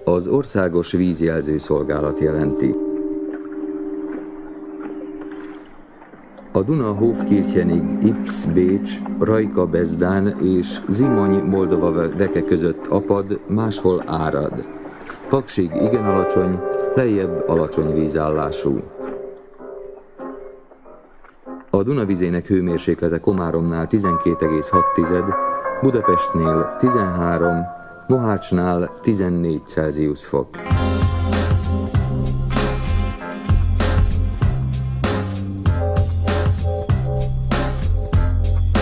Az Országos Vízjelző Szolgálat jelenti. A Duna Hofkirchenig Ips Bécs, Rajka Bezdán és Zimony Moldova reke között apad, máshol árad. Paksig igen alacsony, lejjebb alacsony vízállású. A Duna vizének hőmérséklete Komáromnál 12,6, Budapestnél 13, Mohácsnál 14 Celsius fok.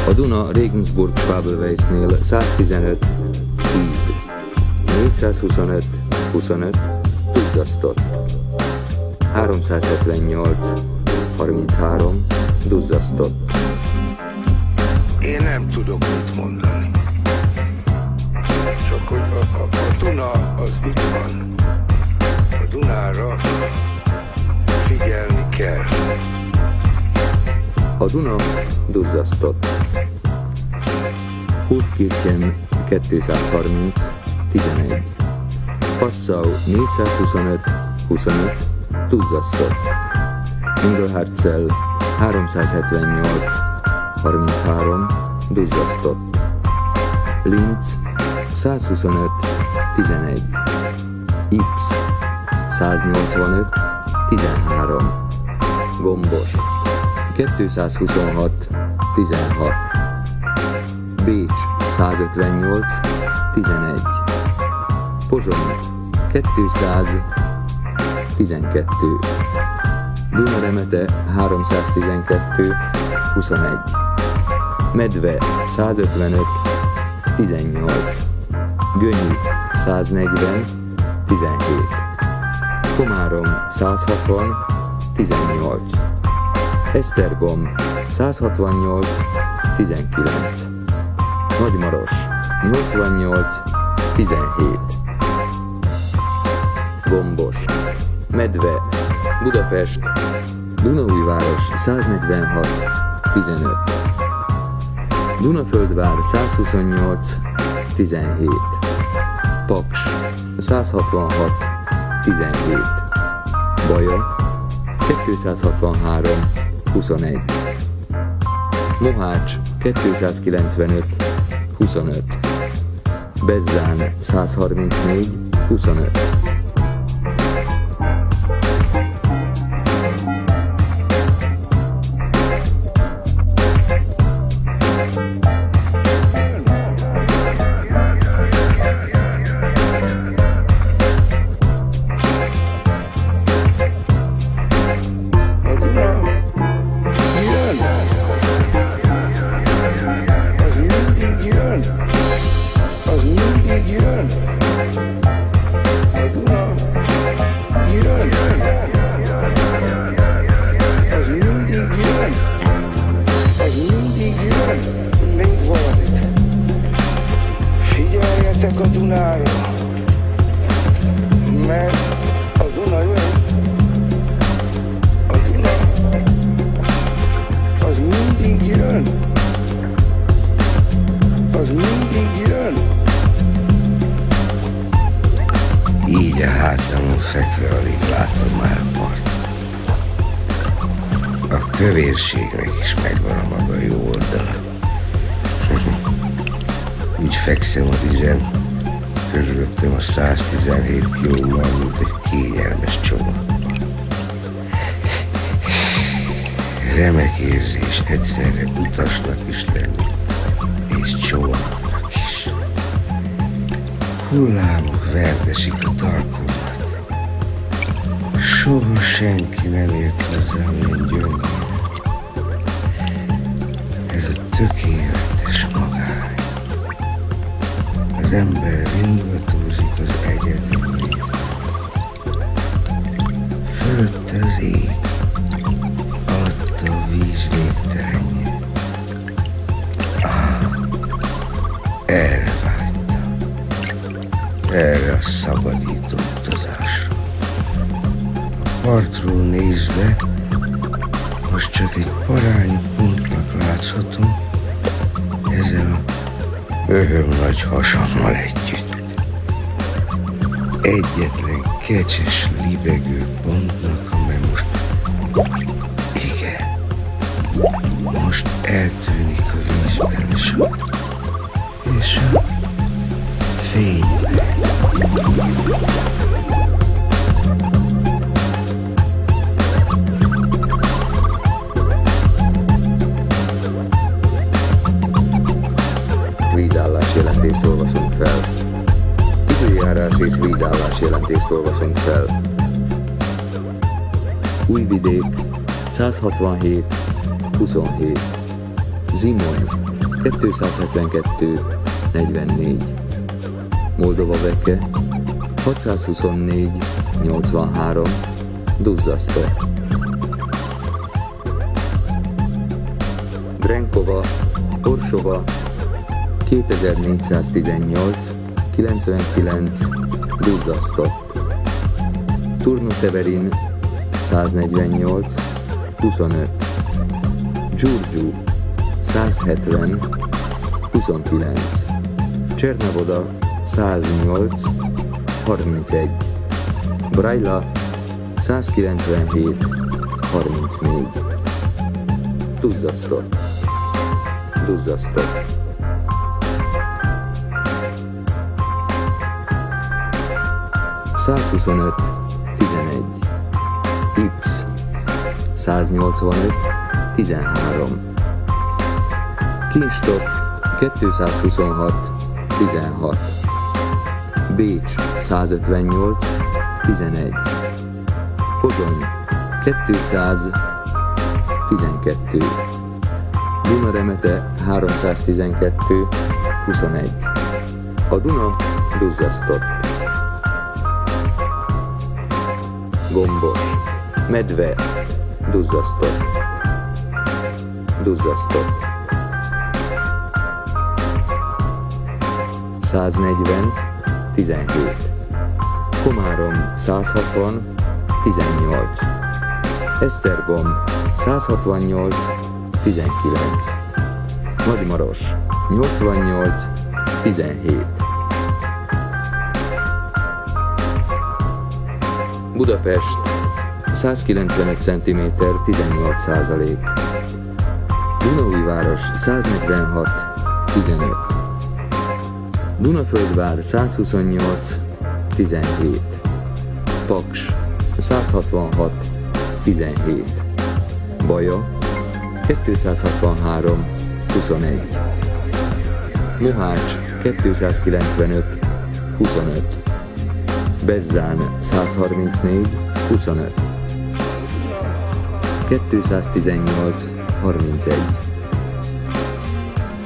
A Duna Regensburg-Schwabelweissnél 115, 10, 425, 25, duzzasztott, 378, 33, duzzasztott. Én nem tudok mit mondani. Csak hogy a Duna az itt van. A Dunára figyelni kell. A Duna duzzasztott. Hofkirchen 230, 11. Passau 425, 25, duzzasztott. Engelhardzell 378, 33, duzzasztott. Linz 125, 11. Ips 185, 13. Gombos 226, 16. Bécs 158, 11. Pozsony 200, 12. Dunaremete 312, 21. Medve 155, 18. Gönyű 140, 17. Komárom 160, 18. Esztergom 168, 19. Nagymaros 88, 17. Gombos, Medve, Budapest, Dunaújváros 146, 15. Dunaföldvár 128, 17. Paks 166, 17. Baja 263, 21. Mohács 295, 25. Bezzán 134, 25. A Dunára, mert a Duna jön, a Duna az mindig jön, az mindig jön. Így a hátamon fekve alig látom már a part. A kövérségnek is megvan a maga jó oldala. Úgy fekszem a vizen, körülöttem a 117 kilóval, mint egy kényelmes csomagban. Remek érzés egyszerre utasnak is lenni, és csónaknak is. Hullámok verdesik a tarkómat. Soha senki nem ért hozzám ilyen gyöngéren. Ez a tökéletes magány. Az ember ringatózik az egyetemén. Fölötte az ég, alatta a víz végtelenje. Erre vágytam. Erre a szabadító utazásra. A partról nézve most csak egy parányi pontnak láthatom ezen a Öröm nagy hasammal együtt. Egyetlen kecses libegő pontnak, amely most... Igen. Most eltűnik a vízben, és a fényben. Vízállás jelentést olvasunk fel. Időjárás és vízállás jelentést olvasunk fel. Újvidék 167 27. Zimony 272 44. Moldova Veke 624 83. Duzzaszta. Drenkova Orsova 2418 99. Duzzasztott. Turnu-Severin 148 25. Gyurgyú 170 29. Csernavoda 108 31. Brajla 197 34. Duzzasztott. Duzzasztott. ...125, 11. Ips 185, 13. Kinstok 226, 16. Bécs 158, 11. Pozsony 200, 12. Dunaremete 312, 21. A Duna duzzasztott. Gombos, Medve, duzzasztott. Duzzasztott. 140, 17. Komárom 160, 18. Esztergom 168, 19. Nagymaros 88, 17. Budapest 195 cm 18%. Dunaújváros 146, 15. Dunaföldvár 128, 17. Paks 166, 17. Baja 263, 21. Mohács 295, 25. Bezzán 134, 25. 218, 31.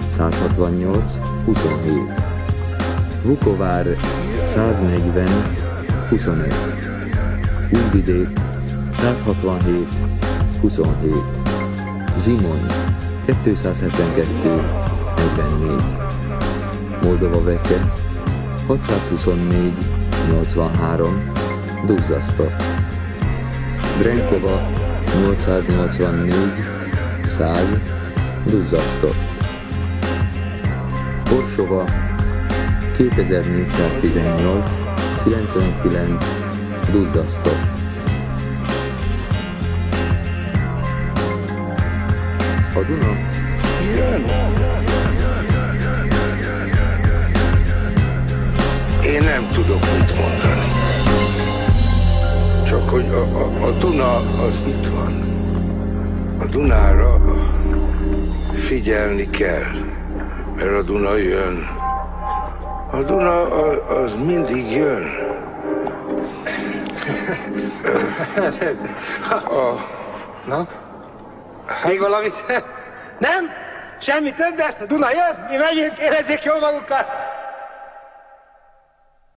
168, 27. Vukovár 140, 25. Újvidék 167, 27. Zimony 272, 44. Moldova Veke 624, 83. Duzzasztott. Drenkova 884, 100. Duzzasztott. Orsova 2418, 99. Duzzasztott. A Duna Én nem tudok mit mondani. Csak hogy a Duna az itt van. A Dunára figyelni kell, mert a Duna jön. A Duna az mindig jön. Na? Még valamit? Nem? Semmi többet? A Duna jön? Mi megyünk, érezzék jól magukat?